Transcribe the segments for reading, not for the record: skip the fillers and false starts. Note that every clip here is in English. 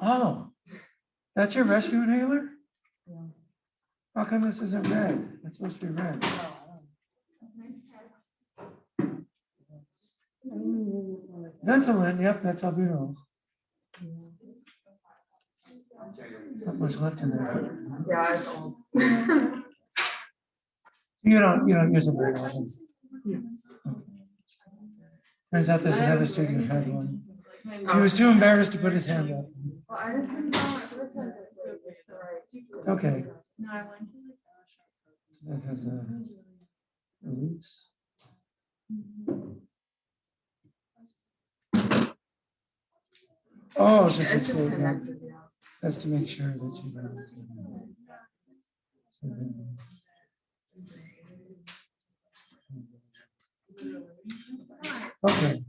Oh, that's your rescue inhaler? How come this isn't red? It's supposed to be red. Ventolin, yep, that's albuterol. Not much left in there. Yeah, it's all. You don't use it very often. Turns out there's another student who had one. He was too embarrassed to put his hand up. Well, I didn't know. Okay. No, I went to That has a release. Oh, so it's just connected. Yeah. that's to make sure that you don't. Okay,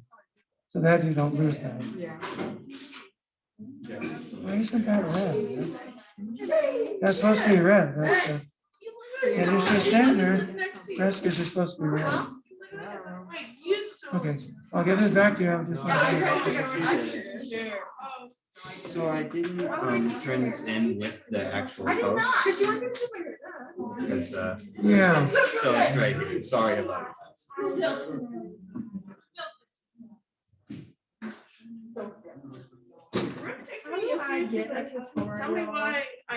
so that you don't lose that. Yeah. Why isn't that red? That's supposed to be red. That's the industry standard. Rescues are supposed to be red. Okay, I'll give this back to you. So I didn't turn this in with the actual post. Because Yeah. so it's right here. Sorry about it. Tell me why I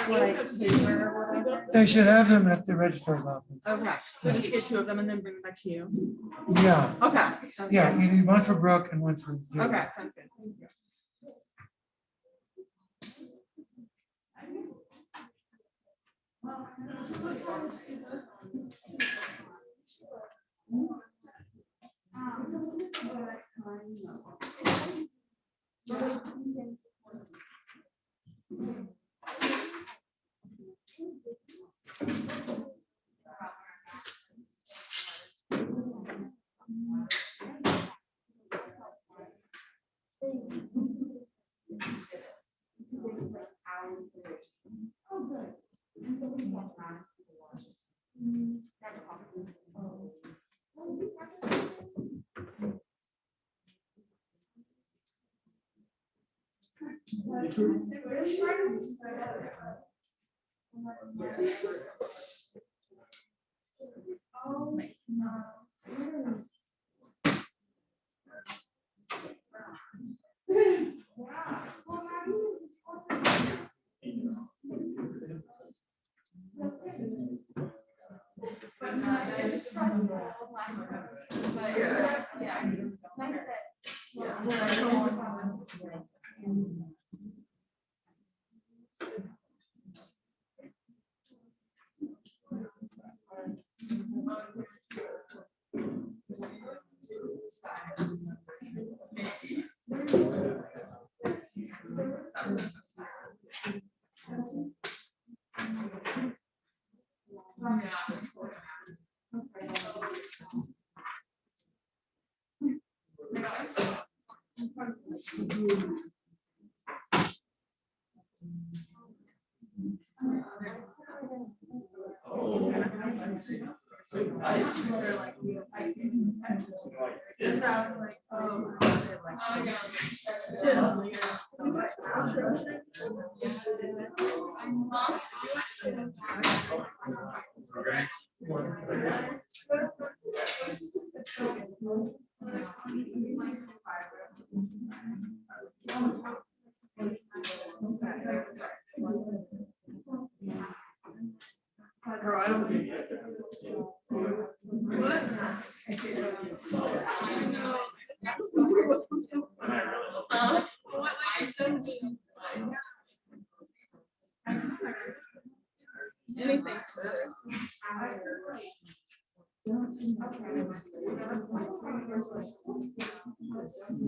They should have them at the registrar's office. Okay, so just get 2 of them and then bring them back to you. Yeah. Okay. Sounds Yeah, good. you need one for Brooke and one for you. Okay, sounds good. Thank you.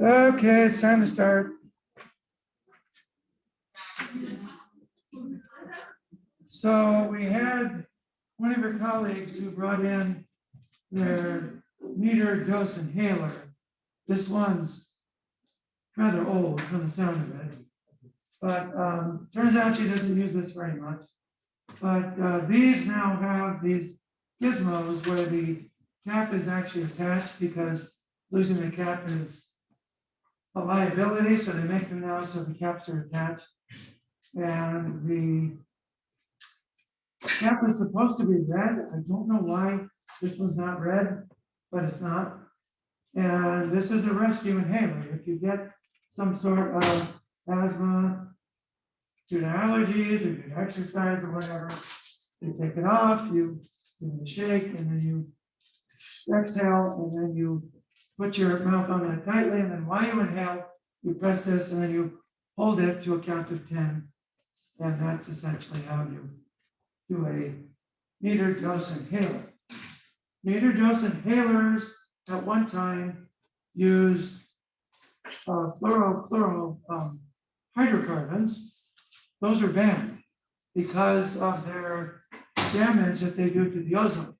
Okay, it's time to start. So we had one of your colleagues who brought in their meter dose inhaler. This one's rather old from the sound of it. But turns out she doesn't use this very much. But these now have these gizmos where the cap is actually attached, because losing the cap is a liability. So they make them now so the caps are attached. And the cap is supposed to be red. I don't know why this one's not red, but it's not. And this is a rescue inhaler. If you get some sort of asthma due to allergies or due to exercise or whatever, you take it off, you give it a shake, and then you exhale, and then you put your mouth on that tightly, and then while you inhale, you press this, and then you hold it to a count of 10. And that's essentially how you do a metered dose inhaler. Metered dose inhalers at one time used hydrocarbons. Those are banned because of their damage that they do to the ozone.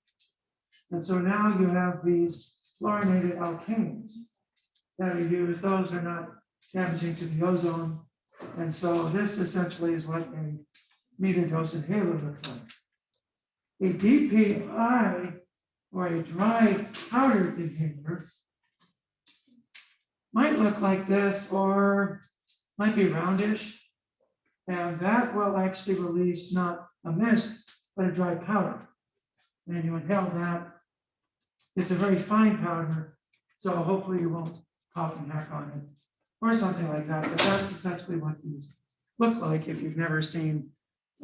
And so now you have these fluorinated alkanes that are used. Those are not damaging to the ozone. And so this essentially is what a metered dose inhaler looks like. A DPI, or a dry powdered inhaler, might look like this, or might be roundish. And that will actually release not a mist, but a dry powder. And you inhale that. It's a very fine powder, so hopefully you won't cough and hack on it, or something like that. But that's essentially what these look like if you've never seen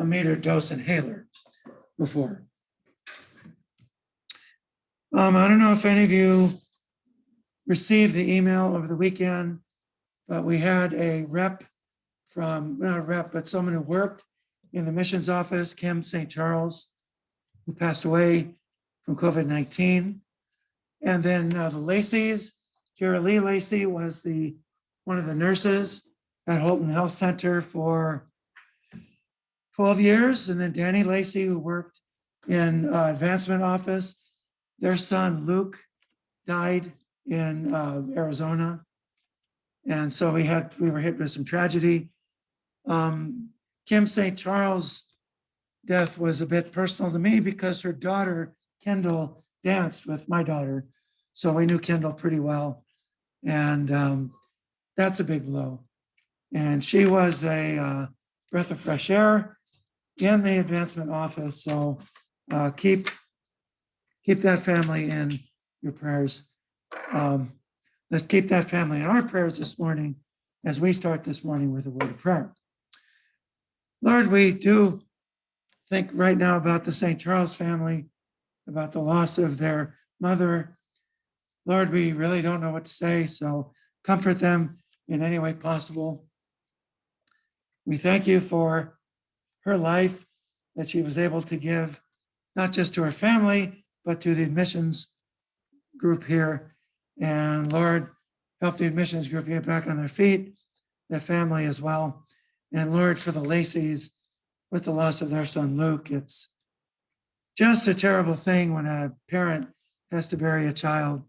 a metered dose inhaler before. I don't know if any of you received the email over the weekend, but we had a rep from, not a rep, but someone who worked in the missions office, Kim St. Charles, who passed away from COVID-19. And then the Lacey's, Kara Lee Lacey was one of the nurses at Holton Health Center for 12 years. And then Danny Lacey, who worked in advancement office. Their son, Luke, died in Arizona. And so we were hit with some tragedy. Kim St. Charles' death was a bit personal to me because her daughter, Kendall, danced with my daughter. So we knew Kendall pretty well. And that's a big blow. And she was a breath of fresh air in the advancement office. So keep that family in your prayers. Let's keep that family in our prayers this morning as we start this morning with a word of prayer. Lord, we do think right now about the St. Charles family, about the loss of their mother. Lord, we really don't know what to say, so comfort them in any way possible. We thank you for her life, that she was able to give not just to her family, but to the admissions group here. And Lord, help the admissions group get back on their feet, their family as well. And Lord, for the Lacey's, with the loss of their son, Luke, it's just a terrible thing when a parent has to bury a child.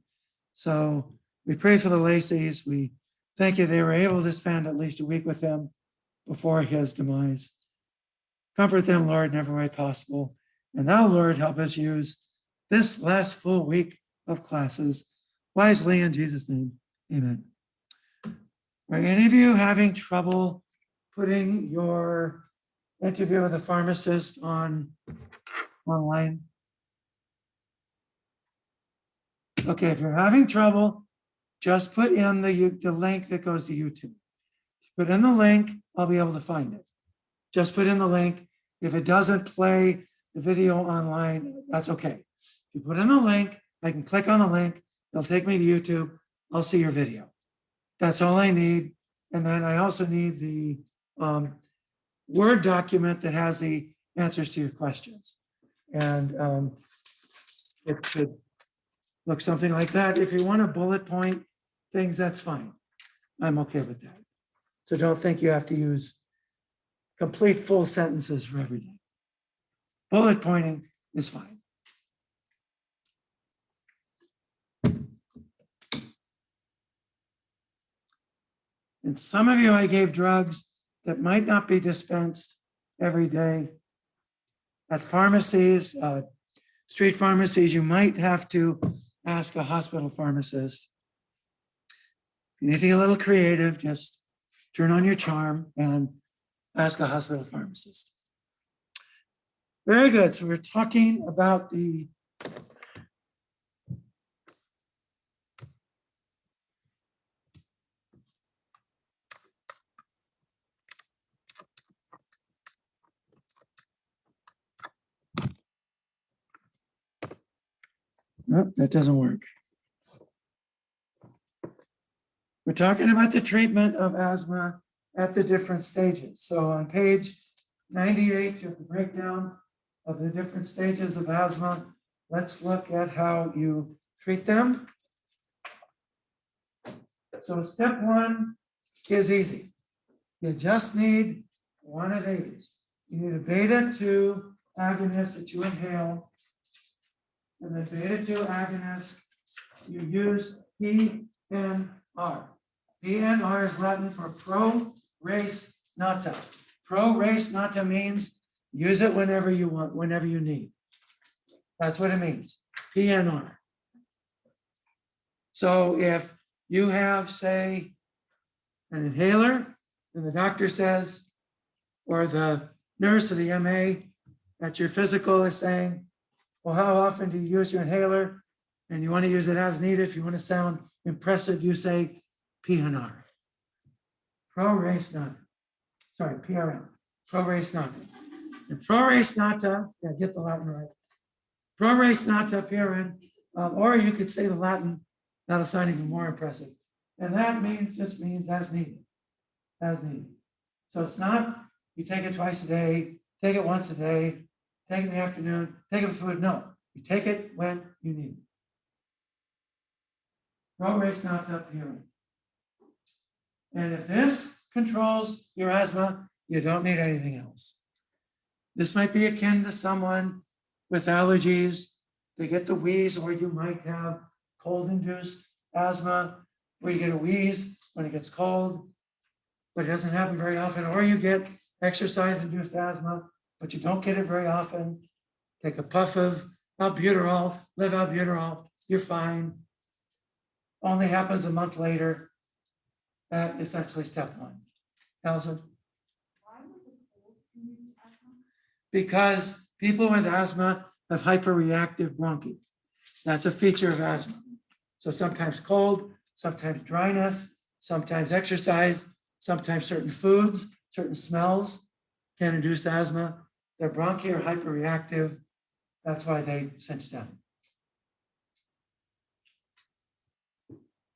So we pray for the Lacey's. We thank you they were able to spend at least a week with him before his demise. Comfort them, Lord, in every way possible. And now, Lord, help us use this last full week of classes wisely in Jesus' name. Amen. Are any of you having trouble putting your interview with a pharmacist online? Okay, if you're having trouble, just put in the link that goes to YouTube. Put in the link, I'll be able to find it. Just put in the link. If it doesn't play the video online, that's okay. If you put in the link, I can click on the link. It'll take me to YouTube. I'll see your video. That's all I need. And then I also need the Word document that has the answers to your questions. And it should look something like that. If you want to bullet point things, that's fine. I'm okay with that. So don't think you have to use complete full sentences for everything. bullet pointing is fine. And some of you, I gave drugs that might not be dispensed every day. At pharmacies, street pharmacies, you might have to ask a hospital pharmacist. If you need to get a little creative, just turn on your charm and ask a hospital pharmacist. Very good. So we're talking about the nope, that doesn't work. We're talking about the treatment of asthma at the different stages. So on page 98, you have the breakdown of the different stages of asthma. Let's look at how you treat them. So step one is easy. You just need one of these. You need a beta-2 agonist that you inhale. And the beta-2 agonist, you use PNR. PNR is Latin for pro res nata. Pro res nata means use it whenever you want, whenever you need. That's what it means, PNR. So if you have, say, an inhaler, and the doctor says, or the nurse or the MA at your physical is saying, well, how often do you use your inhaler? And you want to use it as needed. If you want to sound impressive, you say PNR. Pro res nata. Sorry, PRN. Pro res nata. And pro res nata, yeah, get the Latin right. Pro res nata, PRN, or you could say the Latin, that'll sound even more impressive. And that means, just means as needed, as needed. So it's not, you take it twice a day, take it once a day, take it in the afternoon, take it with food. No, you take it when you need it. Pro res nata, PRN. And if this controls your asthma, you don't need anything else. This might be akin to someone with allergies. They get the wheeze, or you might have cold-induced asthma, where you get a wheeze when it gets cold, but it doesn't happen very often. Or you get exercise-induced asthma, but you don't get it very often. Take a puff of albuterol, live albuterol, you're fine. Only happens a month later. That is actually step one. Allison? Why would the cold induce asthma? Because people with asthma have hyperreactive bronchi. That's a feature of asthma. So sometimes cold, sometimes dryness, sometimes exercise, sometimes certain foods, certain smells can induce asthma. Their bronchi are hyperreactive. That's why they cinch down.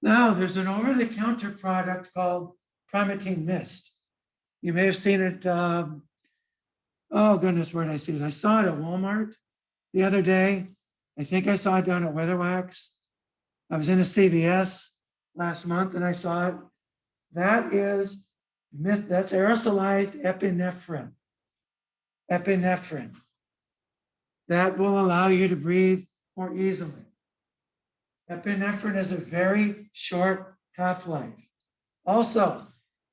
Now, there's an over-the-counter product called Primatene Mist. You may have seen it. Oh, goodness, where did I see it? I saw it at Walmart the other day. I think I saw it down at Weatherwax. I was in a CVS last month and I saw it. That is, that's aerosolized epinephrine. Epinephrine. That will allow you to breathe more easily. Epinephrine has a very short half-life. Also,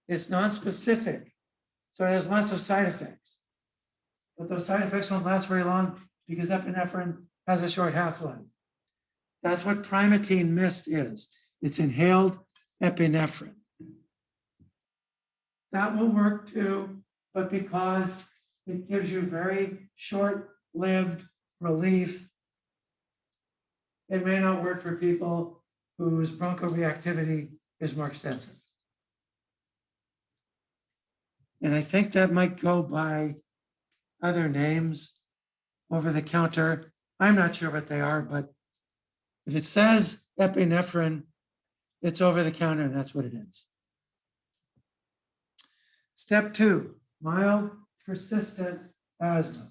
it's non-specific, so it has lots of side effects. But those side effects won't last very long because epinephrine has a short half-life. That's what Primatene Mist is. It's inhaled epinephrine. That will work too, but because it gives you very short-lived relief, it may not work for people whose bronchoreactivity is more extensive. And I think that might go by other names over the counter. I'm not sure what they are, but if it says epinephrine, it's over the counter and that's what it is. Step two, mild persistent asthma.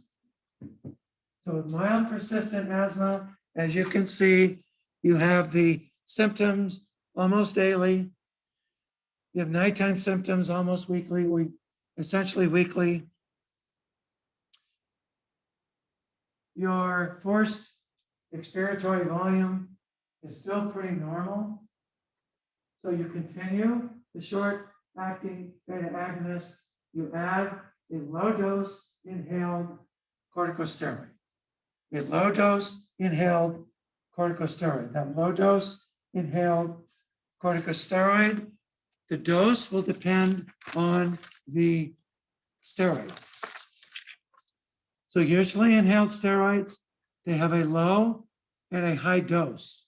So with mild persistent asthma, as you can see, you have the symptoms almost daily. You have nighttime symptoms almost weekly, essentially weekly. your forced expiratory volume is still pretty normal. So you continue the short-acting beta agonist, you add a low-dose inhaled corticosteroid. A low-dose inhaled corticosteroid. That low-dose inhaled corticosteroid, the dose will depend on the steroid. So usually inhaled steroids, they have a low and a high dose.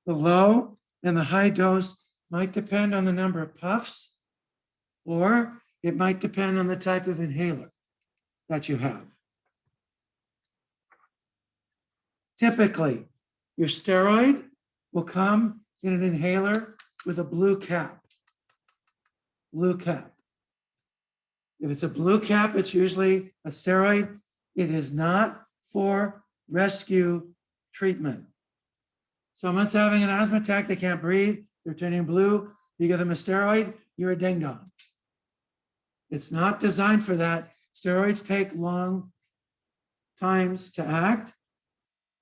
The low and the high dose might depend on the number of puffs, or it might depend on the type of inhaler that you have. Typically, your steroid will come in an inhaler with a blue cap. Blue cap. If it's a blue cap, it's usually a steroid. It is not for rescue treatment. Someone's having an asthma attack, they can't breathe, they're turning blue, you give them a steroid, you're a ding dong. It's not designed for that. Steroids take long times to act,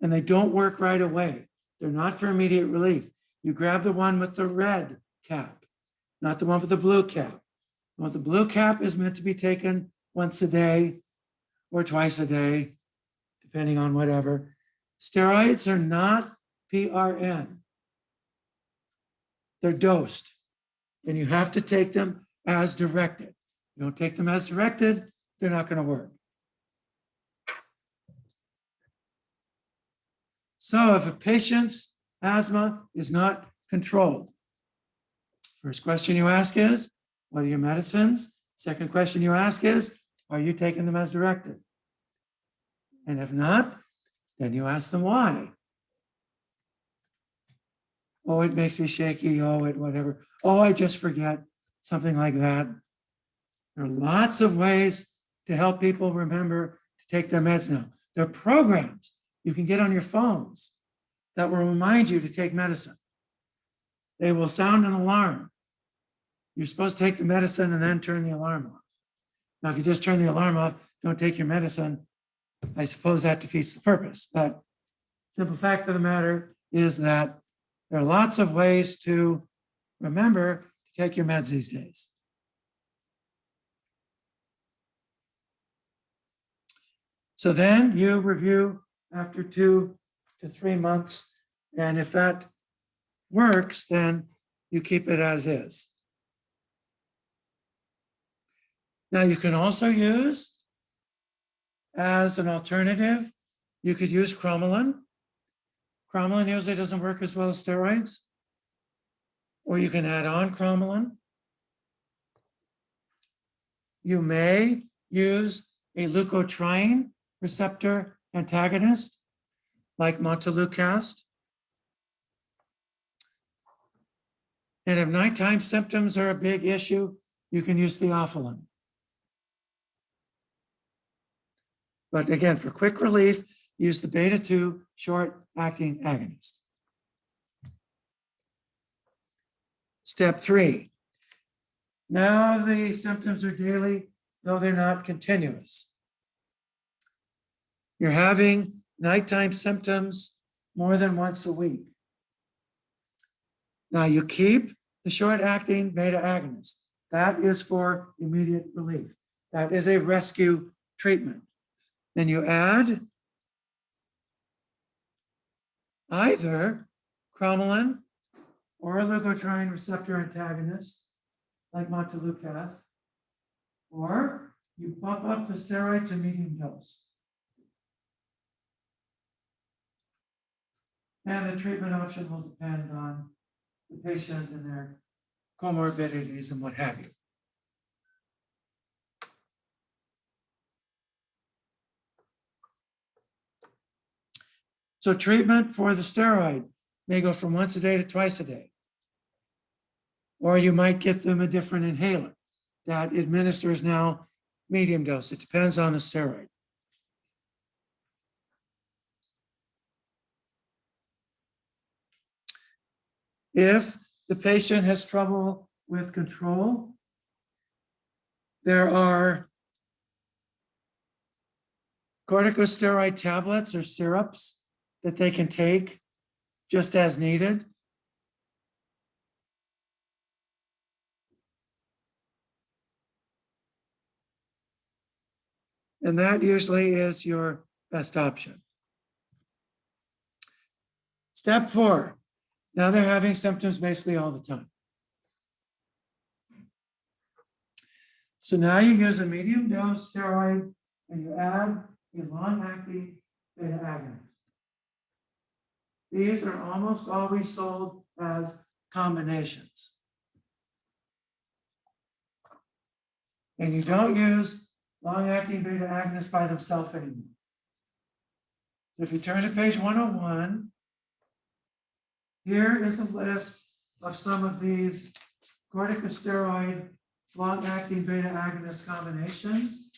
and they don't work right away. They're not for immediate relief. You grab the one with the red cap, not the one with the blue cap. The one with the blue cap is meant to be taken once a day or twice a day, depending on whatever. Steroids are not PRN. They're dosed, and you have to take them as directed. You don't take them as directed, they're not going to work. So if a patient's asthma is not controlled, first question you ask is, what are your medicines? Second question you ask is, are you taking them as directed? And if not, then you ask them why. Oh, it makes me shaky. Oh, it whatever. Oh, I just forget. Something like that. There are lots of ways to help people remember to take their meds now. There are programs you can get on your phones that will remind you to take medicine. They will sound an alarm. You're supposed to take the medicine and then turn the alarm off. Now, if you just turn the alarm off, don't take your medicine, I suppose that defeats the purpose. But simple fact of the matter is that there are lots of ways to remember to take your meds these days. So then you review after 2 to 3 months. And if that works, then you keep it as is. Now you can also use, as an alternative, you could use cromolyn. Cromolyn usually doesn't work as well as steroids. Or you can add on cromolyn. You may use a leukotriene receptor antagonist, like montelukast. And if nighttime symptoms are a big issue, you can use theophylline. But again, for quick relief, use the beta-2 short-acting agonist. Step 3. Now the symptoms are daily, though they're not continuous. You're having nighttime symptoms more than once a week. Now you keep the short-acting beta agonist. That is for immediate relief. That is a rescue treatment. Then you add either cromolyn or a leukotriene receptor antagonist, like montelukast, or you bump up the steroid to medium dose. And the treatment option will depend on the patient and their comorbidities and what have you. So treatment for the steroid may go from once a day to twice a day. Or you might get them a different inhaler that administers now medium dose. It depends on the steroid. If the patient has trouble with control, There are corticosteroid tablets or syrups that they can take just as needed. And that usually is your best option. Step 4. Now they're having symptoms basically all the time. So now you use a medium dose steroid and you add a long-acting beta agonist. These are almost always sold as combinations. And you don't use long-acting beta agonists by themselves anymore. So if you turn to page 101, here is a list of some of these corticosteroid long-acting beta agonist combinations.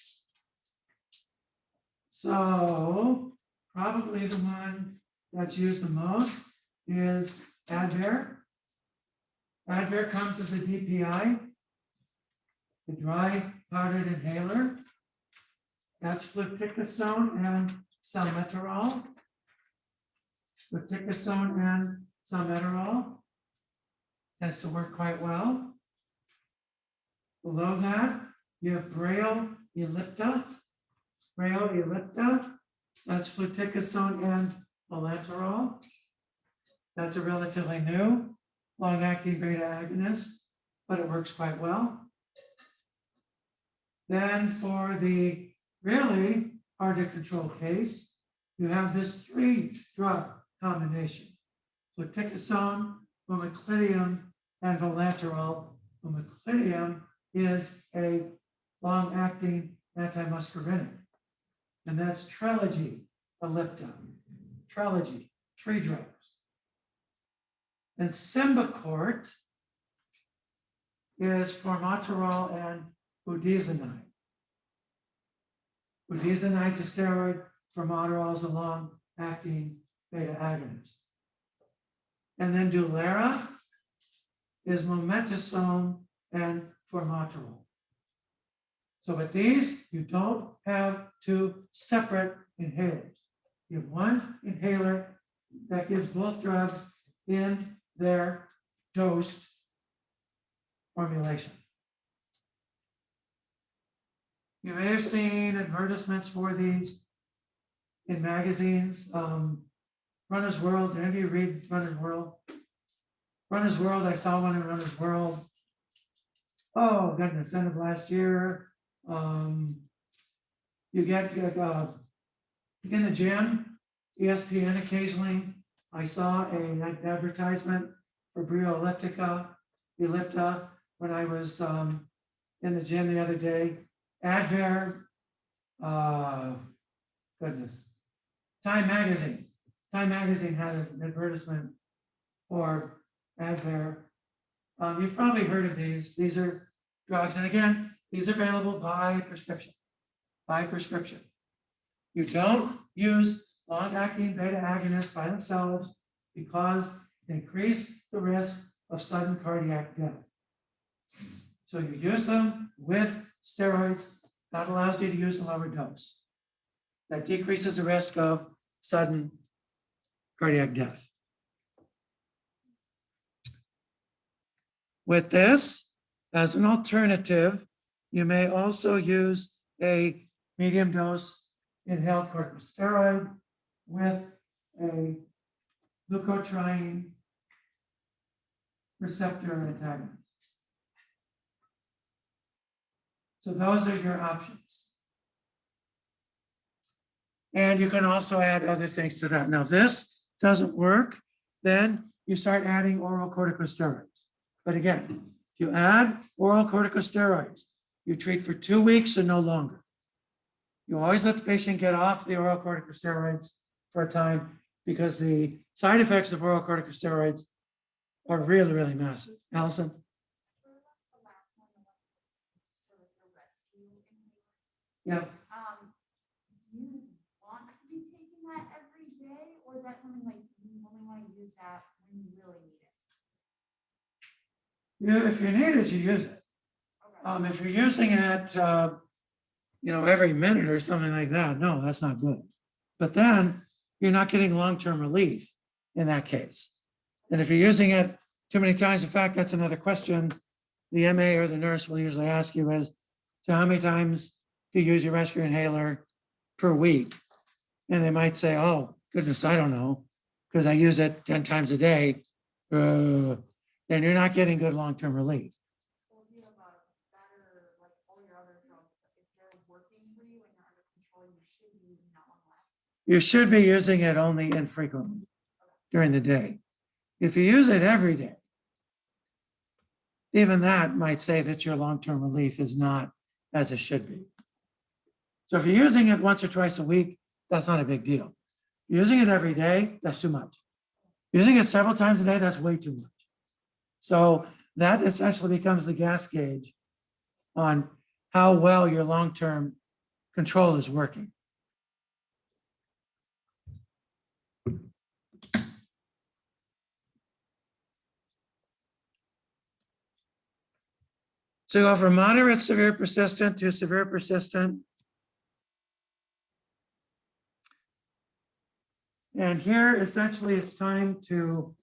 So probably the one that's used the most is Advair. Advair comes as a DPI, the dry powdered inhaler. That's fluticasone and salmeterol. Fluticasone and salmeterol tends to work quite well. Below that, you have Braille ellipta. Braille ellipta, that's fluticasone and allantoterol. That's a relatively new long-acting beta agonist, but it works quite well. Then for the really hard to control case, you have this 3-drug combination: fluticasone, umeclidine, and vilanterol. Umeclidine is a long-acting antimuscarinic, and that's Trelegy ellipta. Trelegy, 3 drugs. And Symbicort is formoterol and budesonide. Budesonide is a steroid, formoterol is a long-acting beta agonist. And then Dulera is mometasone and formoterol. So with these, you don't have 2 separate inhalers. You have one inhaler that gives both drugs in their dosed formulation. You may have seen advertisements for these in magazines. Runner's World, did any of you read Runner's World? Runner's World, I saw one in Runner's World. Oh, goodness, end of last year. You get in the gym, ESPN occasionally. I saw an advertisement for Brio ellipta when I was in the gym the other day. Advair, goodness, Time Magazine. Time Magazine had an advertisement for Advair. You've probably heard of these. These are drugs, and again, these are available by prescription. By prescription. You don't use long-acting beta agonists by themselves because they increase the risk of sudden cardiac death. So you use them with steroids. That allows you to use a lower dose. That decreases the risk of sudden cardiac death. With this, as an alternative, you may also use a medium dose inhaled corticosteroid with a leukotriene receptor antagonist. So those are your options. And you can also add other things to that. Now, if this doesn't work, then you start adding oral corticosteroids. But again, if you add oral corticosteroids, you treat for 2 weeks or no longer. You always let the patient get off the oral corticosteroids for a time because the side effects of oral corticosteroids are really, really massive. Allison? Yeah. Do you want to be taking that every day, or is that something like you only want to use that when you really need it? If you need it, you use it. If you're using it, every minute or something like that, no, that's not good. But then you're not getting long-term relief in that case. And if you're using it too many times, in fact, that's another question the MA or the nurse will usually ask you is, so how many times do you use your rescue inhaler per week? And they might say, oh, goodness, I don't know, because I use it 10 times a day. Then you're not getting good long-term relief. Or do you have a better, like all your other drugs, if they're working for you and you're under control, you should be using that one less. You should be using it only infrequently during the day. If you use it every day, even that might say that your long-term relief is not as it should be. So if you're using it once or twice a week, that's not a big deal. Using it every day, that's too much. Using it several times a day, that's way too much. So that essentially becomes the gas gauge on how well your long-term control is working. So you go from moderate, severe, persistent to severe, persistent. And here, essentially, it's time to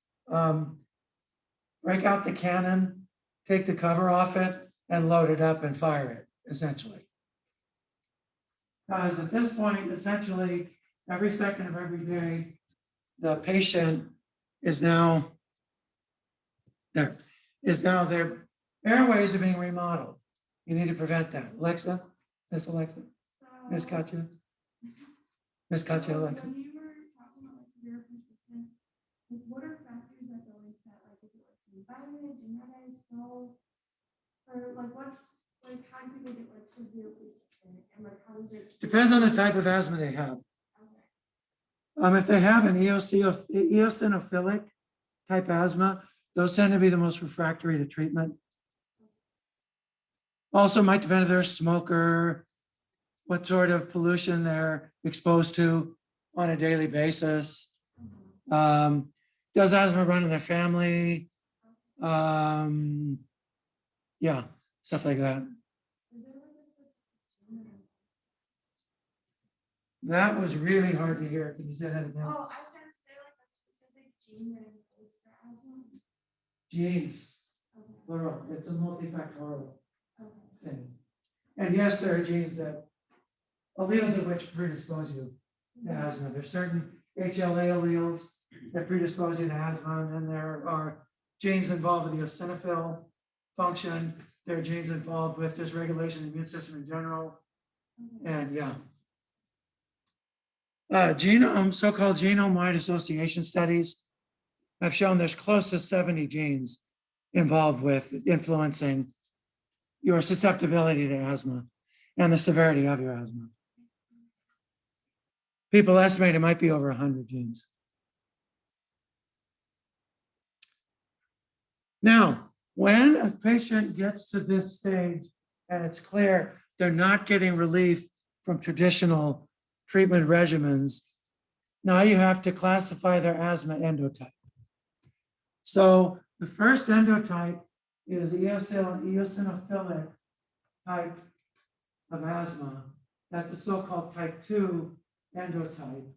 break out the cannon, take the cover off it, and load it up and fire it, essentially. Because at this point, essentially, every second of every day, the patient is now their airways are being remodeled. You need to prevent that. Alexa, Miss Alexa, Miss Katya, Miss Katya, Alexa. When you were talking about like severe persistent, like, what are factors that go into that? Like, is it like the environment, genetics, health, or like what's like how do people get like severe persistent and like how does it? Depends on the type of asthma they have. Okay. If they have an eosinophilic type asthma, those tend to be the most refractory to treatment. Also might depend if they're a smoker, what sort of pollution they're exposed to on a daily basis. Does asthma run in their family? Yeah, stuff like that. That was really hard to hear. Can you say that again? Oh, I said, is there like a specific gene that encodes for asthma? Genes, Okay. plural. It's a multifactorial Okay. thing. And yes, there are genes that, alleles of which predispose you to asthma. There's certain HLA alleles that predispose you to asthma, and then there are genes involved with the eosinophil function. There are genes involved with just regulation of the immune system in general. And yeah. So-called genome-wide association studies have shown there's close to 70 genes involved with influencing your susceptibility to asthma and the severity of your asthma. People estimate it might be over 100 genes. Now, when a patient gets to this stage and it's clear they're not getting relief from traditional treatment regimens, now you have to classify their asthma endotype. So the first endotype is eosinophilic type of asthma. That's the so-called type 2 endotype.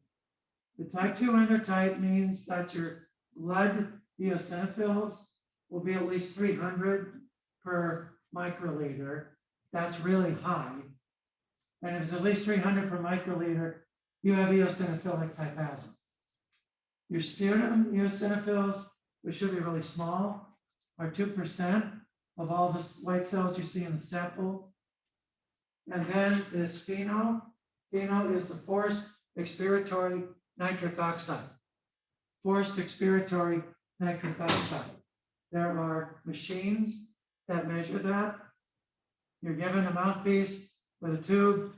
The type 2 endotype means that your blood eosinophils will be at least 300 per microliter. That's really high. And if it's at least 300 per microliter, you have eosinophilic type asthma. Your sputum eosinophils, which should be really small, are 2% of all the white cells you see in the sample. And then this FeNO. FeNO is the forced expiratory nitric oxide. Forced expiratory nitric oxide. There are machines that measure that. You're given a mouthpiece with a tube.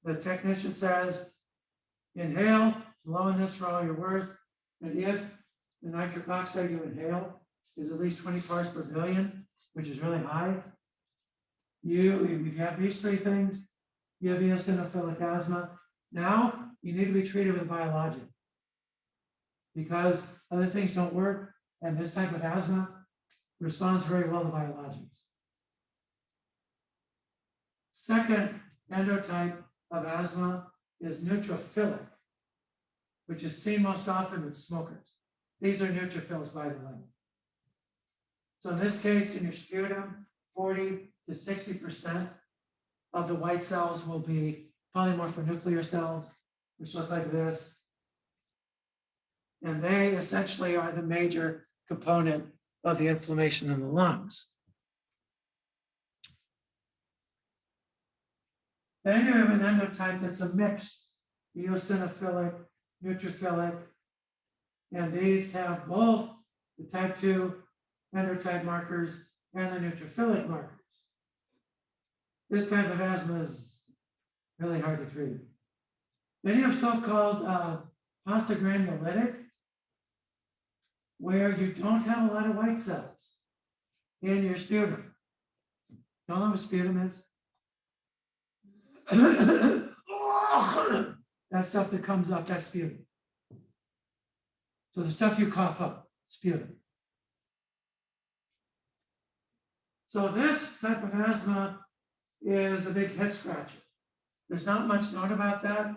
The technician says, inhale, blow in this for all you're worth. And if the nitric oxide you inhale is at least 20 parts per billion, which is really high, if you have these three things, you have eosinophilic asthma. Now you need to be treated with biologic because other things don't work, and this type of asthma responds very well to biologics. second endotype of asthma is neutrophilic, which is seen most often in smokers. These are neutrophils, by the way. So in this case, in your sputum, 40 to 60% of the white cells will be polymorphonuclear cells, which look like this. And they essentially are the major component of the inflammation in the lungs. Then you have an endotype that's a mixed eosinophilic, neutrophilic, and these have both the type 2 endotype markers and the neutrophilic markers. This type of asthma is really hard to treat. Then you have so-called polygranulitic, where you don't have a lot of white cells in your sputum. Don't know what sputum is? That stuff that comes up, that's sputum. So the stuff you cough up, sputum. So this type of asthma is a big head scratcher. There's not much known about that.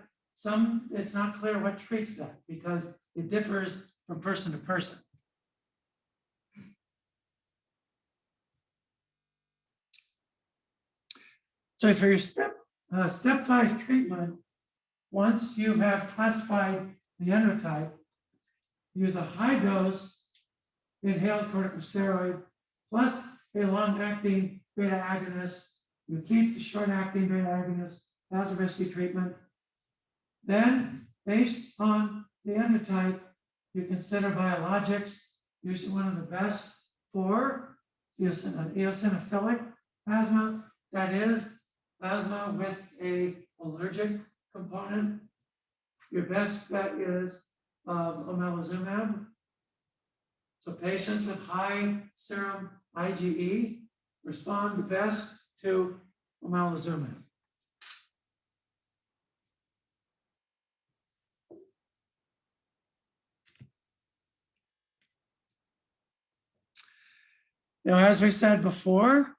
It's not clear what treats that because it differs from person to person. So for your step 5 treatment, once you have classified the endotype, use a high dose inhaled corticosteroid plus a long-acting beta agonist. You keep the short-acting beta agonist as a rescue treatment. Then, based on the endotype, you consider biologics, usually one of the best for eosinophilic asthma, that is, asthma with an allergic component. Your best bet is omalizumab. So patients with high serum IgE respond the best to omalizumab. Now, as we said before,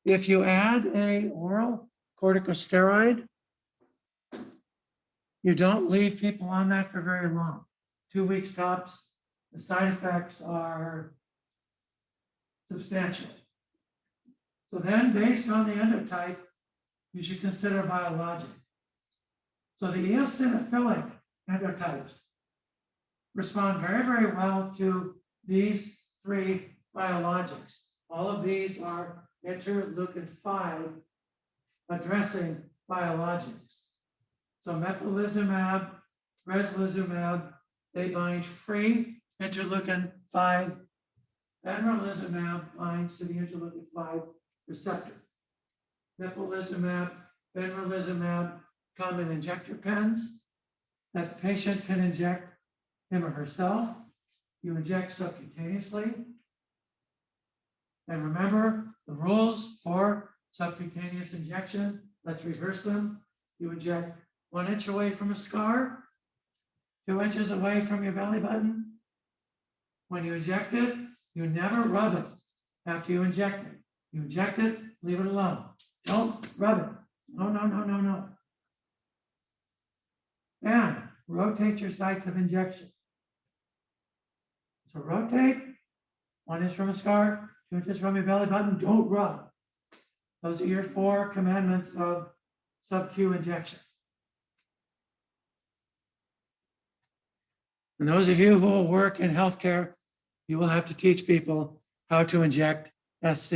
if you add an oral corticosteroid, you don't leave people on that for very long. 2 weeks tops. The side effects are substantial. So then, based on the endotype, you should consider biologic. So the eosinophilic endotypes respond very, very well to these 3 biologics. All of these are interleukin-5 addressing biologics. So mepolizumab, breslizumab, they bind free interleukin-5. Benralizumab binds to the interleukin-5 receptor. Mepolizumab, benralizumab come in injector pens that the patient can inject him or herself. You inject subcutaneously. And remember the rules for subcutaneous injection. Let's rehearse them. You inject 1 inch away from a scar, 2 inches away from your belly button. When you inject it, you never rub it after you inject it. You inject it, leave it alone. Don't rub it. No, no, no, no, no. And rotate your sites of injection. So rotate, 1 inch from a scar, 2 inches from your belly button, don't rub. Those are your 4 commandments of sub-Q injection. And those of you who will work in healthcare, you will have to teach people how to inject SC.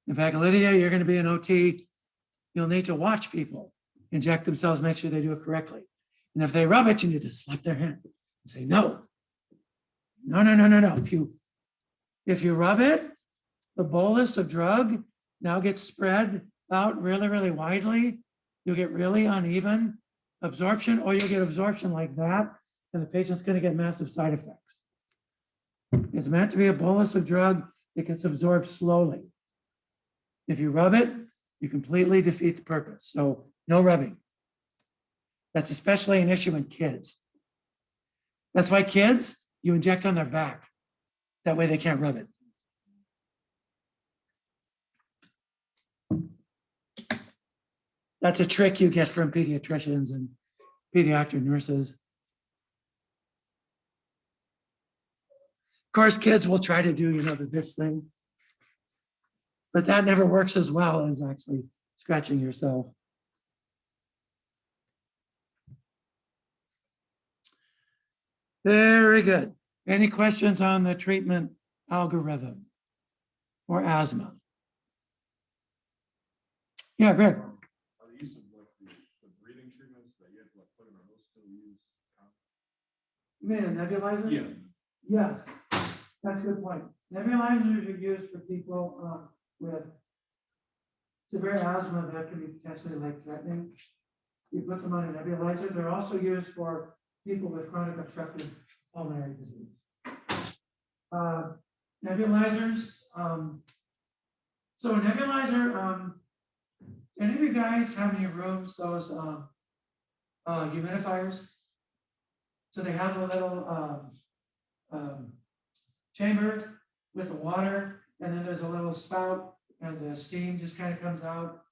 In fact, Lydia, you're going to be an OT. You'll need to watch people inject themselves, make sure they do it correctly. And if they rub it, you need to slap their hand and say, no. No, no, no, no, no. If you rub it, the bolus of drug now gets spread out really, really widely. You'll get really uneven absorption, or you'll get absorption like that, and the patient's going to get massive side effects. It's meant to be a bolus of drug that gets absorbed slowly. If you rub it, you completely defeat the purpose. So no rubbing. That's especially an issue in kids. That's why kids, you inject on their back. That way they can't rub it. That's a trick you get from pediatricians and pediatric nurses. Of course, kids will try to do, this thing. But that never works as well as actually scratching yourself. Very good. Any questions on the treatment algorithm or asthma? Yeah, Greg. Are the use of like the breathing treatments that you have to like put in, are those still used? You mean a nebulizer? Yeah. Yes, that's a good point. Nebulizers are used for people with severe asthma that can be potentially life-threatening. You put them on a nebulizer. They're also used for people with chronic obstructive pulmonary disease. Nebulizers. So a nebulizer. Any of you guys have in your rooms those humidifiers? So they have a little chamber with the water, and then there's a little spout, and the steam just kind of comes out.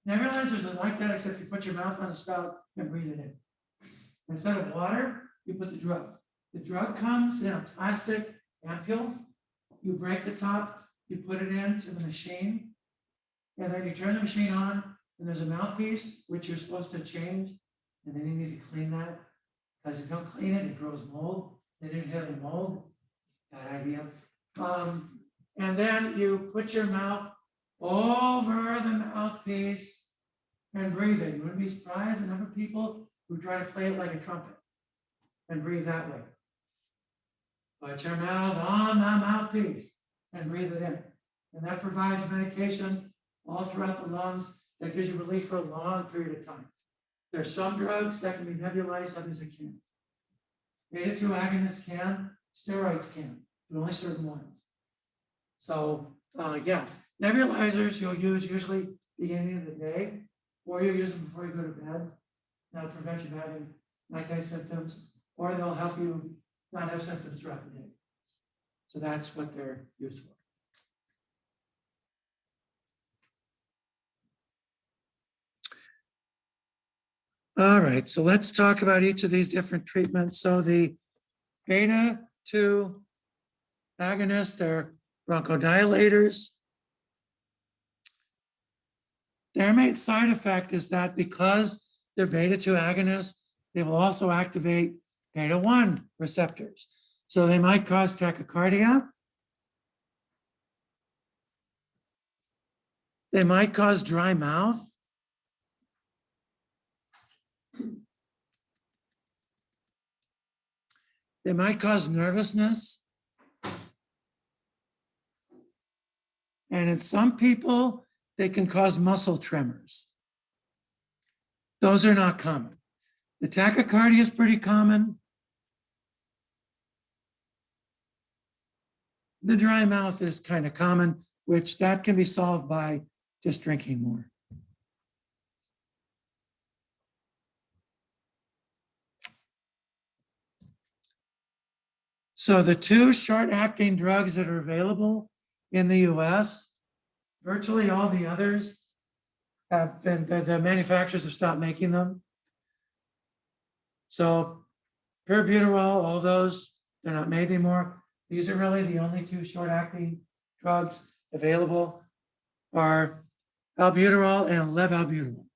Nebulizers are like that, except you put your mouth on the spout and breathe it in. Instead of water, you put the drug. The drug comes in a plastic ampule. You break the top, you put it into the machine, and then you turn the machine on, and there's a mouthpiece, which you're supposed to change, and then you need to clean that, because if you don't clean it, it grows mold. They didn't have any mold. Bad idea. And then you put your mouth over the mouthpiece and breathe it. You wouldn't be surprised the number of people who try to play it like a trumpet and breathe that way. Put your mouth on the mouthpiece and breathe it in. And that provides medication all throughout the lungs that gives you relief for a long period of time. There are some drugs that can be nebulized, others that can't. Beta-2 agonists can, steroids can, but only certain ones. So yeah, nebulizers you'll use usually beginning of the day, or you'll use them before you go to bed. That'll prevent you from having nighttime symptoms, or they'll help you not have symptoms throughout the day. So that's what they're used for. All right, so let's talk about each of these different treatments. So the beta-2 agonists, they're bronchodilators. Their main side effect is that because they're beta-2 agonists, they will also activate beta-1 receptors. So they might cause tachycardia. They might cause dry mouth. They might cause nervousness. And in some people, they can cause muscle tremors. Those are not common. The tachycardia is pretty common. The dry mouth is kind of common, which that can be solved by just drinking more. So the two short-acting drugs that are available in the US, virtually all the others have been, the manufacturers have stopped making them. So pyrbuterol, all those, they're not made anymore. These are really the only two short-acting drugs available are albuterol and levalbuterol.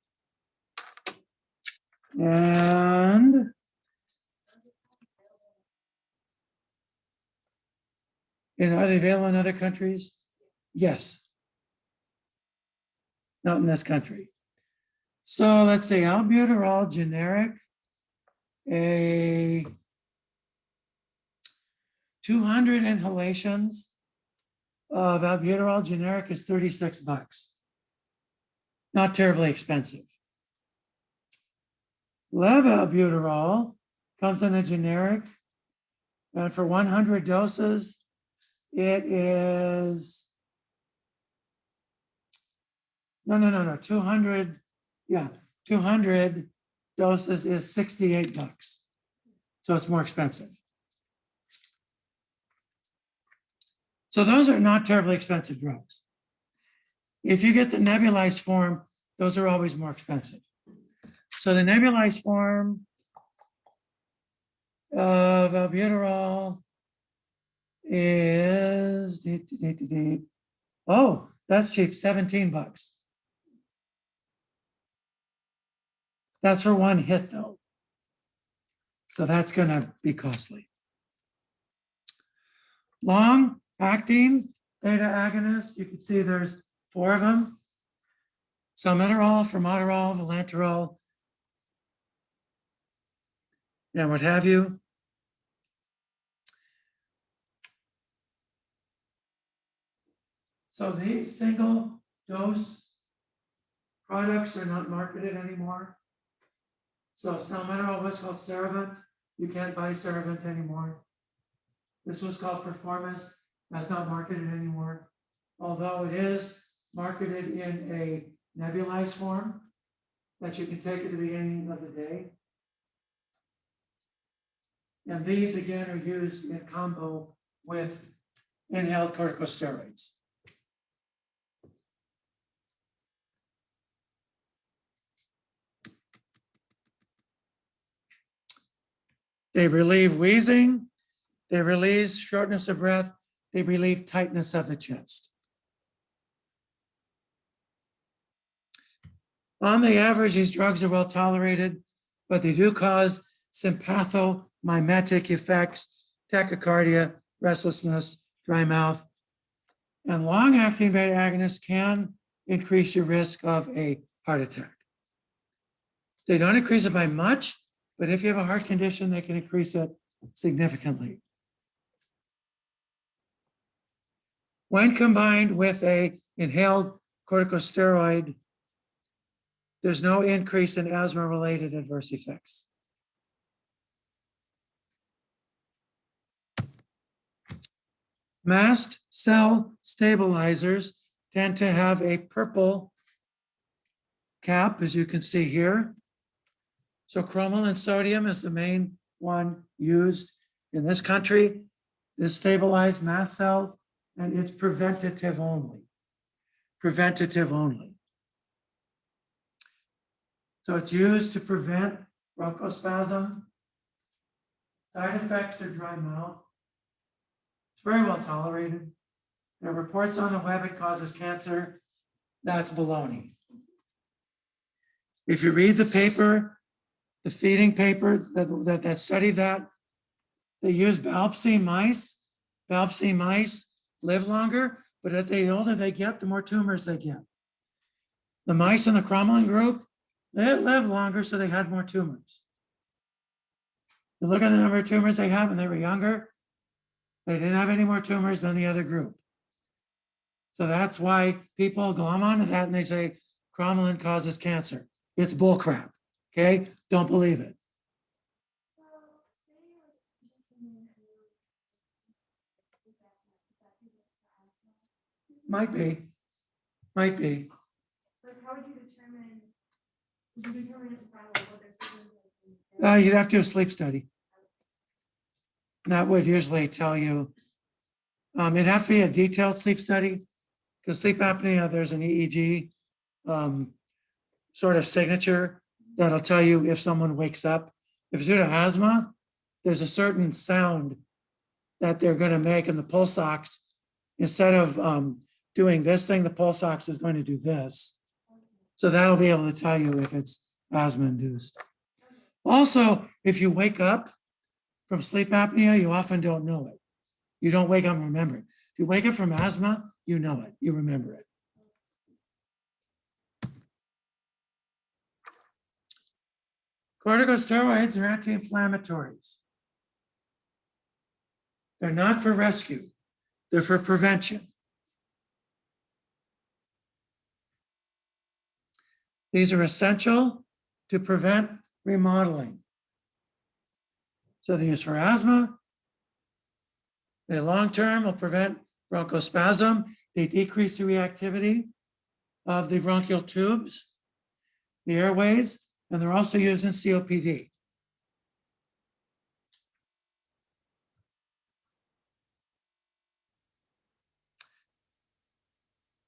And are they available in other countries? Yes. Not in this country. So let's say albuterol generic, a 200 inhalations of albuterol generic is $36. Not terribly expensive. Levalbuterol comes in a generic, and for 100 doses, it is, no, 200, yeah, 200 doses is $68. So it's more expensive. So those are not terribly expensive drugs. If you get the nebulized form, those are always more expensive. So the nebulized form of albuterol is, oh, that's cheap, $17. That's for one hit though. So that's gonna be costly. Long acting beta agonists, you can see there's 4 of them. Salmeterol, formoterol, vilanterol, and what have you. So these single dose products are not marketed anymore. So salmeterol was called Ceravent. You can't buy Ceravent anymore. This was called Performance. That's not marketed anymore. Although it is marketed in a nebulized form that you can take at the beginning of the day. And these again are used in combo with inhaled corticosteroids. They relieve wheezing, they relieve shortness of breath, they relieve tightness of the chest. On the average, these drugs are well tolerated, but they do cause sympathomimetic effects, tachycardia, restlessness, dry mouth, and long-acting beta agonists can increase your risk of a heart attack. They don't increase it by much, but if you have a heart condition, they can increase it significantly. When combined with a inhaled corticosteroid, there's no increase in asthma-related adverse effects. Mast cell stabilizers tend to have a purple cap, as you can see here. So cromolyn sodium is the main one used in this country. This stabilized mast cells, and it's preventative only. Preventative only. So it's used to prevent bronchospasm. Side effects are dry mouth. It's very well tolerated. There are reports on the web it causes cancer. That's baloney. If you read the paper, the feeding paper that studied that, they use biopsy mice. Biopsy mice live longer, but as the older they get, the more tumors they get. The mice in the cromolyn group, they live longer, so they had more tumors. You look at the number of tumors they had when they were younger, they didn't have any more tumors than the other group. So that's why people glom onto that and they say cromolyn causes cancer. It's bullcrap. Okay, don't believe it. Might be, might be. Like, how would you determine it's probably what they're saying? You'd have to do a sleep study. And that would usually tell you. It'd have to be a detailed sleep study because sleep apnea, there's an EEG sort of signature that'll tell you if someone wakes up. If it's due to asthma, there's a certain sound that they're going to make in the pulse ox. Instead of doing this thing, the pulse ox is going to do this. So that'll be able to tell you if it's asthma induced. Also, if you wake up from sleep apnea, you often don't know it. You don't wake up and remember it. If you wake up from asthma, you know it, you remember it. Corticosteroids are anti-inflammatories. They're not for rescue, they're for prevention. These are essential to prevent remodeling. So they're used for asthma. They long-term will prevent bronchospasm. They decrease the reactivity of the bronchial tubes, the airways, and they're also used in COPD.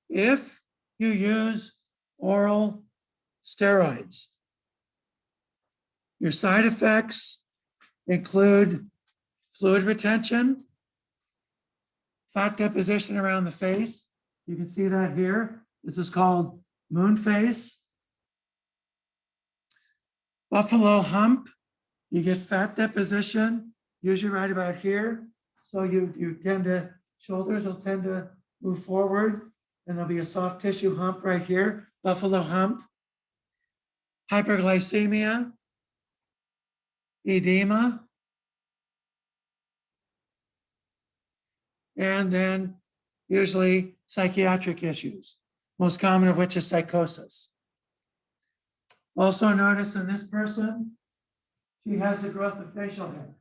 If you use oral steroids, Your side effects include fluid retention, fat deposition around the face. You can see that here. This is called moon face. Buffalo hump, you get fat deposition, usually right about here. So you tend to, shoulders will tend to move forward, and there'll be a soft tissue hump right here, buffalo hump. Hyperglycemia, edema, and then usually psychiatric issues, most common of which is psychosis. Also notice in this person, she has a growth of facial hair.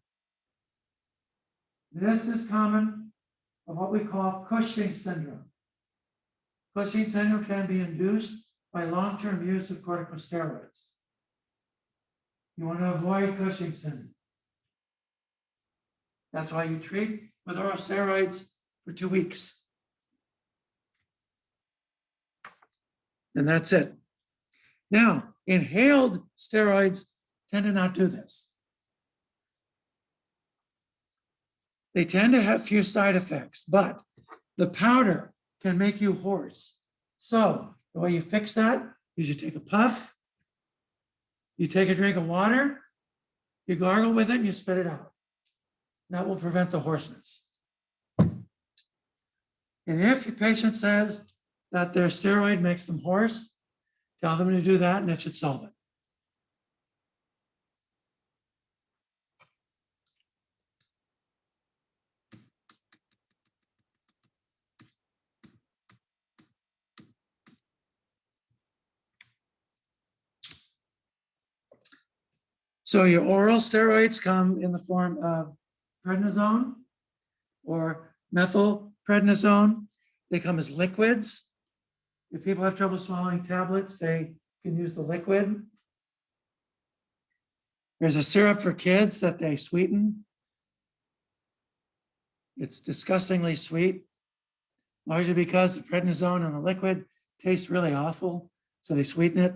This is common of what we call Cushing syndrome. Cushing syndrome can be induced by long-term use of corticosteroids. You want to avoid Cushing syndrome. That's why you treat with oral steroids for 2 weeks. And that's it. Now, inhaled steroids tend to not do this. They tend to have few side effects, but the powder can make you hoarse. So the way you fix that is you take a puff, you take a drink of water, you gargle with it, and you spit it out. That will prevent the hoarseness. And if your patient says that their steroid makes them hoarse, tell them to do that and it should solve it. So your oral steroids come in the form of prednisone or methylprednisone. They come as liquids. If people have trouble swallowing tablets, they can use the liquid. There's a syrup for kids that they sweeten. It's disgustingly sweet, largely because the prednisone and the liquid taste really awful, so they sweeten it.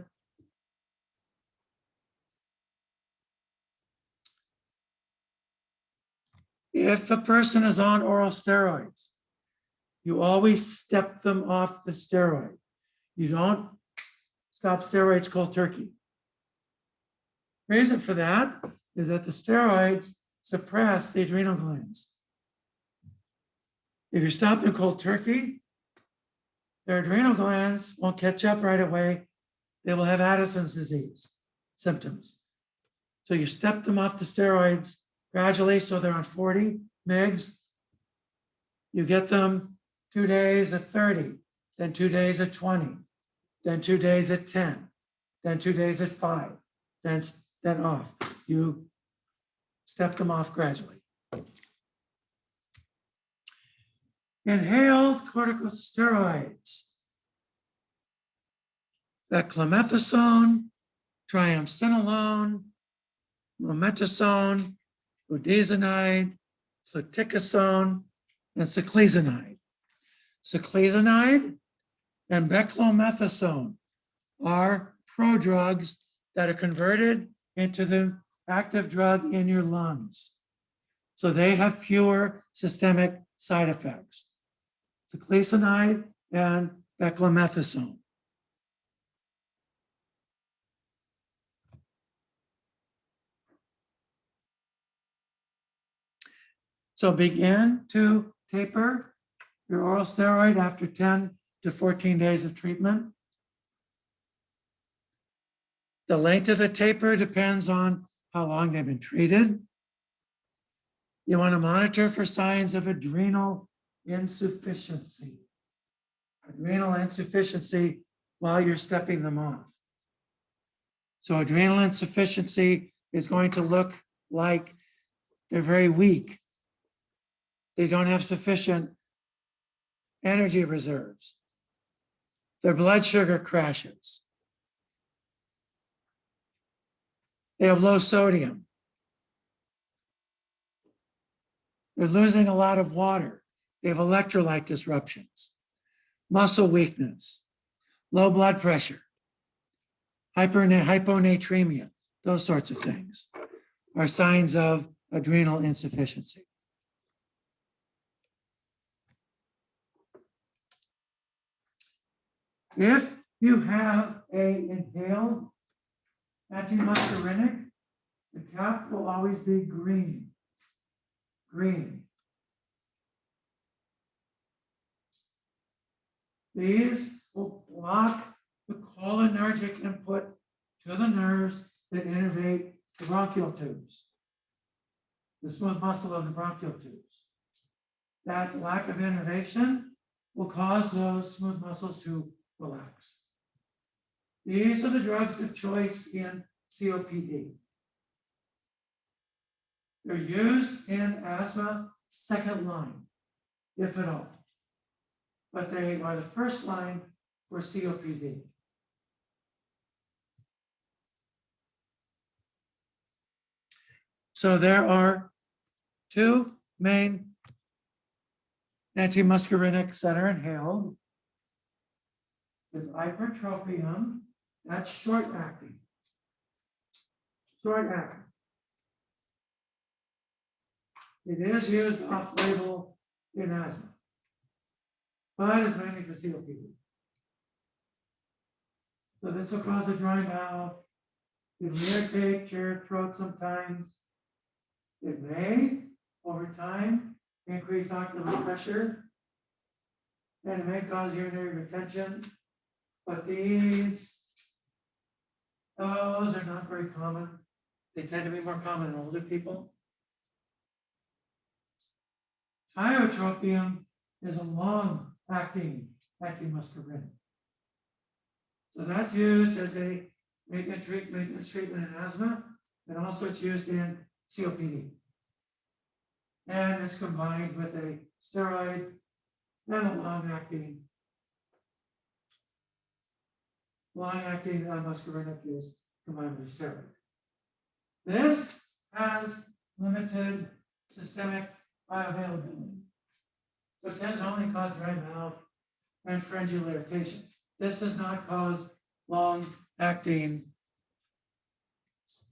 If a person is on oral steroids, you always step them off the steroid. You don't stop steroids cold turkey. Reason for that is that the steroids suppress the adrenal glands. If you stop them cold turkey, their adrenal glands won't catch up right away. They will have Addison's disease symptoms. So you step them off the steroids gradually, so they're on 40 mgs. You get them 2 days at 30, then 2 days at 20, then 2 days at 10, then 2 days at 5, then off. You step them off gradually. Inhaled corticosteroids. Beclomethasone, triamcinolone, mometasone, budesonide, fluticasone, and ciclizanide. Ciclizanide and beclomethasone are prodrugs that are converted into the active drug in your lungs. So they have fewer systemic side effects. Ciclizanide and beclomethasone. So begin to taper your oral steroid after 10 to 14 days of treatment. The length of the taper depends on how long they've been treated. You want to monitor for signs of adrenal insufficiency. Adrenal insufficiency while you're stepping them off. So adrenal insufficiency is going to look like they're very weak. They don't have sufficient energy reserves. Their blood sugar crashes. They have low sodium. They're losing a lot of water. They have electrolyte disruptions, muscle weakness, low blood pressure, hyponatremia, those sorts of things are signs of adrenal insufficiency. If you have a inhaled antimuscarinic, the cap will always be green. Green. These will block the cholinergic input to the nerves that innervate the bronchial tubes, the smooth muscle of the bronchial tubes. That lack of innervation will cause those smooth muscles to relax. These are the drugs of choice in COPD. They're used in asthma second line, if at all. But they are the first line for COPD. So there are two main antimuscarinics that are inhaled. There's ipratropium, that's short acting. Short acting. It is used off-label in asthma, but it's mainly for COPD. So this will cause a dry mouth. It will irritate your throat sometimes. It may, over time, increase ocular pressure, and it may cause urinary retention. But those are not very common. They tend to be more common in older people. Tiotropium is a long-acting antimuscarinic. So that's used as a maintenance treatment in asthma, and also it's used in COPD. And it's combined with a steroid and a long-acting muscarinic is combined with a steroid. This has limited systemic bioavailability. So it tends to only cause dry mouth and pharyngeal irritation. This does not cause long-acting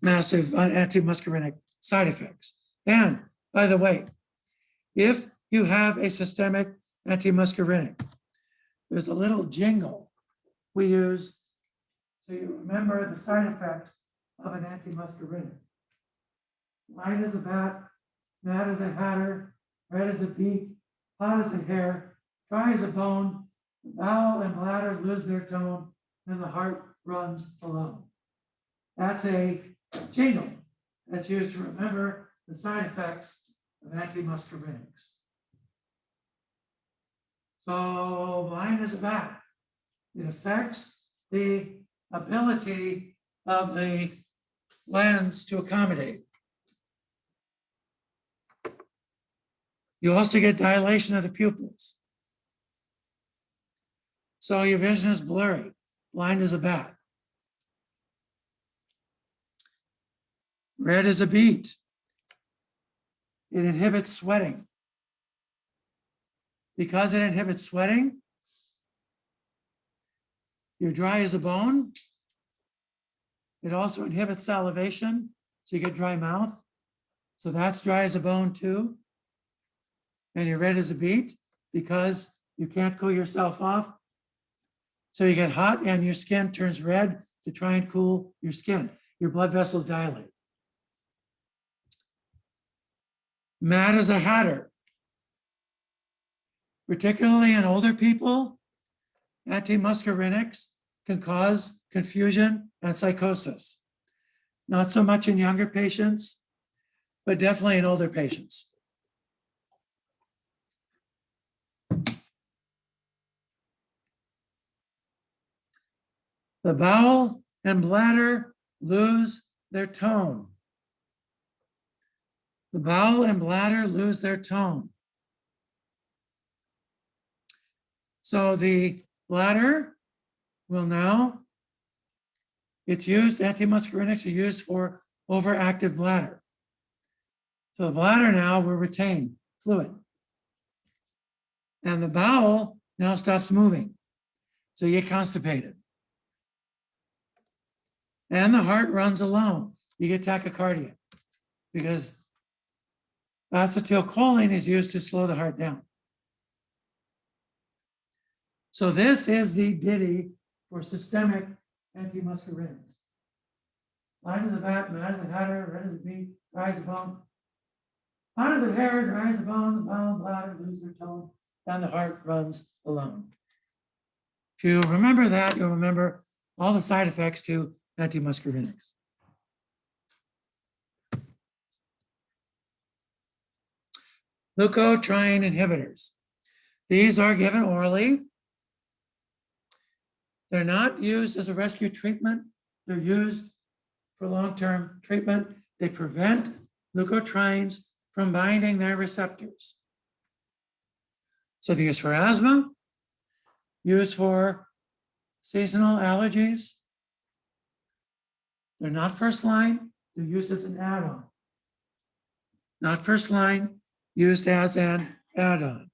massive antimuscarinic side effects. And by the way, if you have a systemic antimuscarinic, there's a little jingle we use so you remember the side effects of an antimuscarinic. Light as a bat, mad as a hatter, red as a beet, hot as a hair, dry as a bone, the bowel and bladder lose their tone, and the heart runs alone. That's a jingle that's used to remember the side effects of antimuscarinics. So blind as a bat, it affects the ability of the lens to accommodate. You also get dilation of the pupils. So your vision is blurry, blind as a bat. Red as a beet. It inhibits sweating. Because it inhibits sweating, you're dry as a bone. It also inhibits salivation, so you get dry mouth. So that's dry as a bone too. And you're red as a beet because you can't cool yourself off. So you get hot and your skin turns red to try and cool your skin. Your blood vessels dilate. Mad as a hatter. Particularly in older people, antimuscarinics can cause confusion and psychosis. Not so much in younger patients, but definitely in older patients. The bowel and bladder lose their tone. The bowel and bladder lose their tone. So the bladder will now, it's used, antimuscarinics are used for overactive bladder. So the bladder now will retain fluid. And the bowel now stops moving. So you get constipated. And the heart runs alone. you get tachycardia because acetylcholine is used to slow the heart down. So this is the ditty for systemic antimuscarinics. Line as a bat, mad as a hatter, red as a beet, dry as a bone. Hot as a hair, dry as a bone, the bone, bladder, lose their tone, and the heart runs alone. If you remember that, you'll remember all the side effects to antimuscarinics. Leukotriene inhibitors. These are given orally. They're not used as a rescue treatment. They're used for long-term treatment. They prevent leukotrienes from binding their receptors. So they're used for asthma, used for seasonal allergies. They're not first line, they're used as an add-on. Not first line, used as an add-on.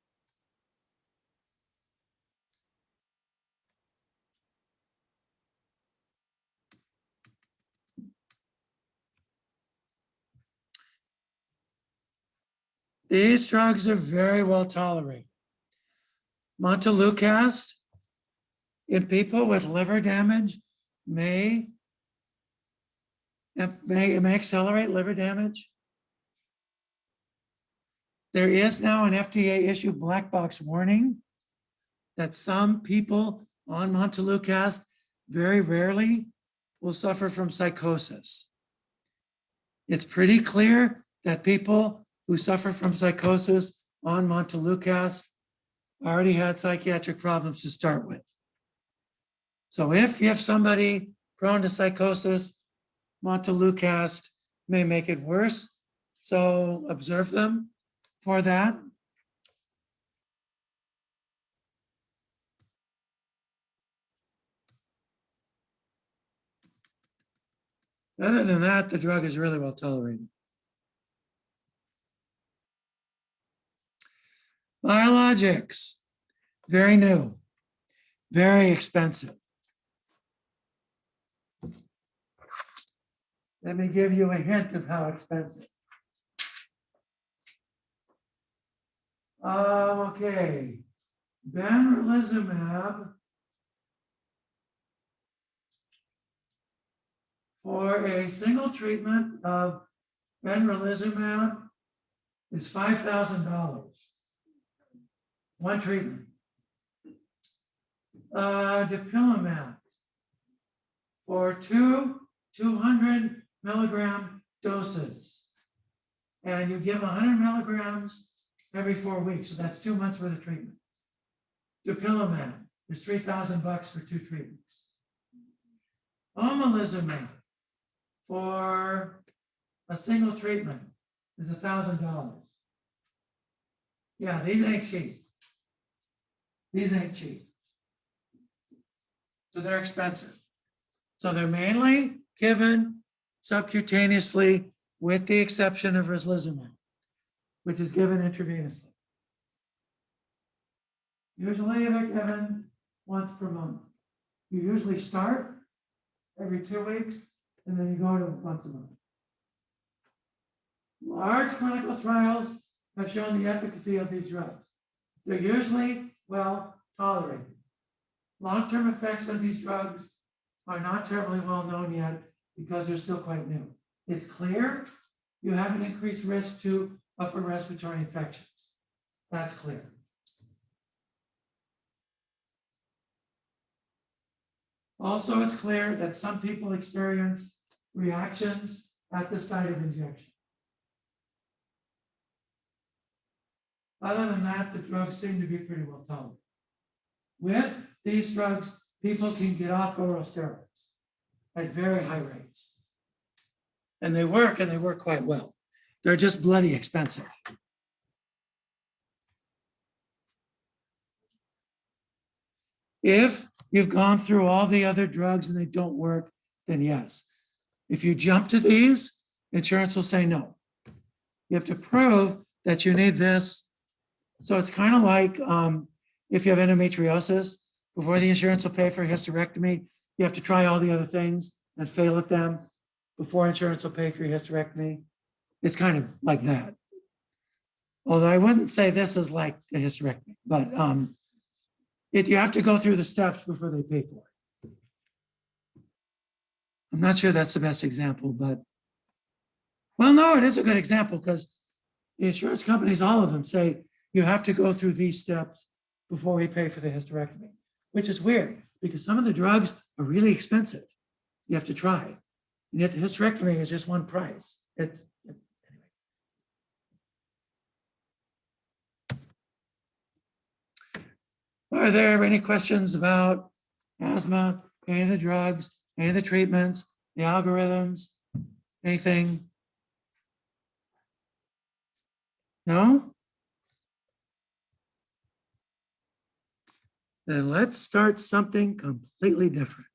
These drugs are very well tolerated. Montelukast in people with liver damage may accelerate liver damage. There is now an FDA issued black box warning that some people on Montelukast very rarely will suffer from psychosis. It's pretty clear that people who suffer from psychosis on Montelukast already had psychiatric problems to start with. So if you have somebody prone to psychosis, Montelukast may make it worse. So observe them for that. Other than that, the drug is really well tolerated. Biologics, very new, very expensive. Let me give you a hint of how expensive. Okay, benralizumab for a single treatment of benralizumab is $5,000. One treatment. Dupilumab for 200 milligram doses. And you give 100 milligrams every 4 weeks. So that's 2 months worth of treatment. Dupilumab is $3,000 for 2 treatments. Omalizumab for a single treatment is $1,000. Yeah, these ain't cheap. These ain't cheap. So they're expensive. So they're mainly given subcutaneously with the exception of rislizumab, which is given intravenously. Usually they're given once per month. You usually start every 2 weeks and then you go to once a month. Large clinical trials have shown the efficacy of these drugs. They're usually well tolerated. Long-term effects of these drugs are not terribly well known yet because they're still quite new. It's clear you have an increased risk to upper respiratory infections. That's clear. Also, it's clear that some people experience reactions at the site of injection. Other than that, the drugs seem to be pretty well tolerated. With these drugs, people can get off oral steroids at very high rates. And they work quite well. They're just bloody expensive. If you've gone through all the other drugs and they don't work, then yes. If you jump to these, insurance will say no. You have to prove that you need this. So it's kind of like if you have endometriosis, before the insurance will pay for a hysterectomy, you have to try all the other things and fail at them before insurance will pay for your hysterectomy. It's kind of like that. Although I wouldn't say this is like a hysterectomy, but you have to go through the steps before they pay for it. I'm not sure that's the best example, but well, no, it is a good example because the insurance companies, all of them say you have to go through these steps before we pay for the hysterectomy, which is weird because some of the drugs are really expensive. You have to try. And yet the hysterectomy is just one price. It's anyway. Are there any questions about asthma, any of the drugs, any of the treatments, the algorithms, anything? No? Then let's start something completely different.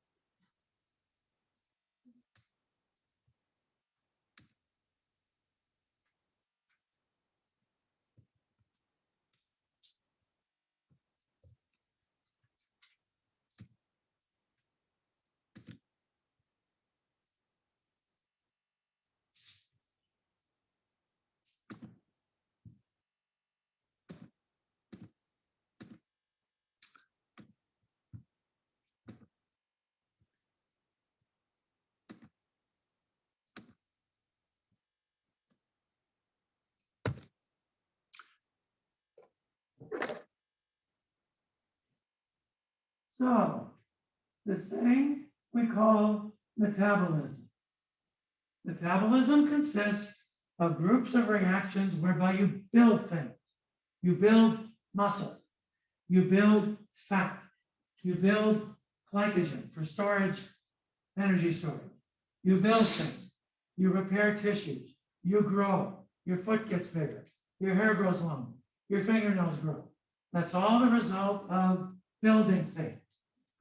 So, this thing we call metabolism. Metabolism consists of groups of reactions whereby you build things. You build muscle. You build fat. You build glycogen for storage, energy storage. You build things. You repair tissues. You grow. Your foot gets bigger. Your hair grows long. Your fingernails grow. That's all the result of building things.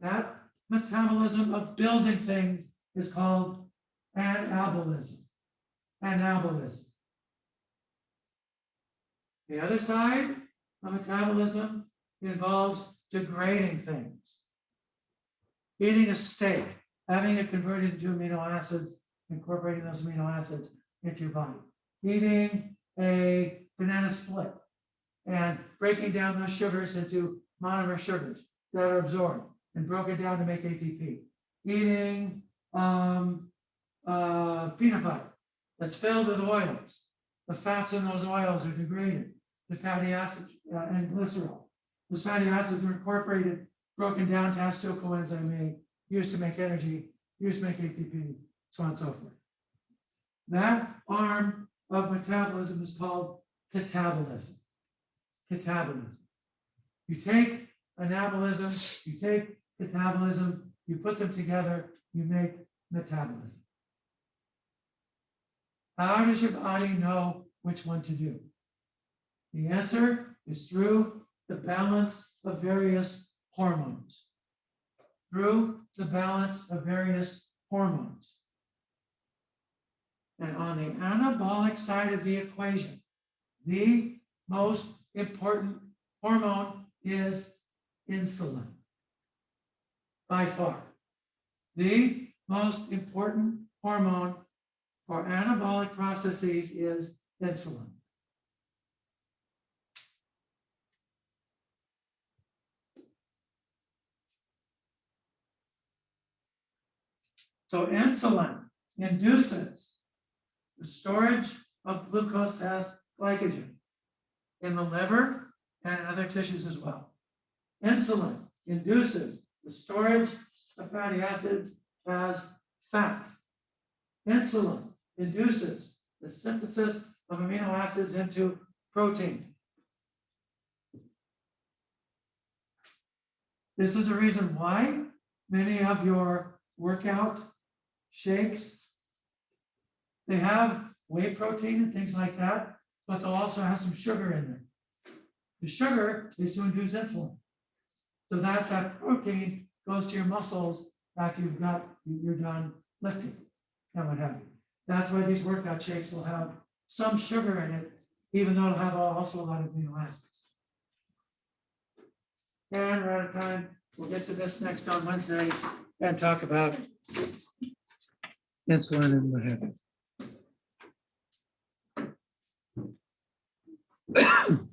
That metabolism of building things is called anabolism. Anabolism. The other side of metabolism involves degrading things. Eating a steak, having it converted into amino acids, incorporating those amino acids into your body. Eating a banana split and breaking down those sugars into monomer sugars that are absorbed and broken down to make ATP. Eating peanut butter that's filled with oils. The fats in those oils are degraded. The fatty acids and glycerol. Those fatty acids are incorporated, broken down to acetyl coenzyme A, used to make energy, used to make ATP, so on and so forth. That arm of metabolism is called catabolism. Catabolism. You take anabolism, you take catabolism, you put them together, you make metabolism. How does your body know which one to do? The answer is through the balance of various hormones. Through the balance of various hormones. And on the anabolic side of the equation, the most important hormone is insulin. By far. The most important hormone for anabolic processes is insulin. So insulin induces the storage of glucose as glycogen in the liver and in other tissues as well. Insulin induces the storage of fatty acids as fat. Insulin induces the synthesis of amino acids into protein. This is the reason why many of your workout shakes, they have whey protein and things like that, but they'll also have some sugar in there. The sugar is to induce insulin. So that protein goes to your muscles after you're done lifting and what have you. That's why these workout shakes will have some sugar in it, even though it'll have also a lot of amino acids. And we're out of time. We'll get to this next on Wednesday and talk about insulin and what have you.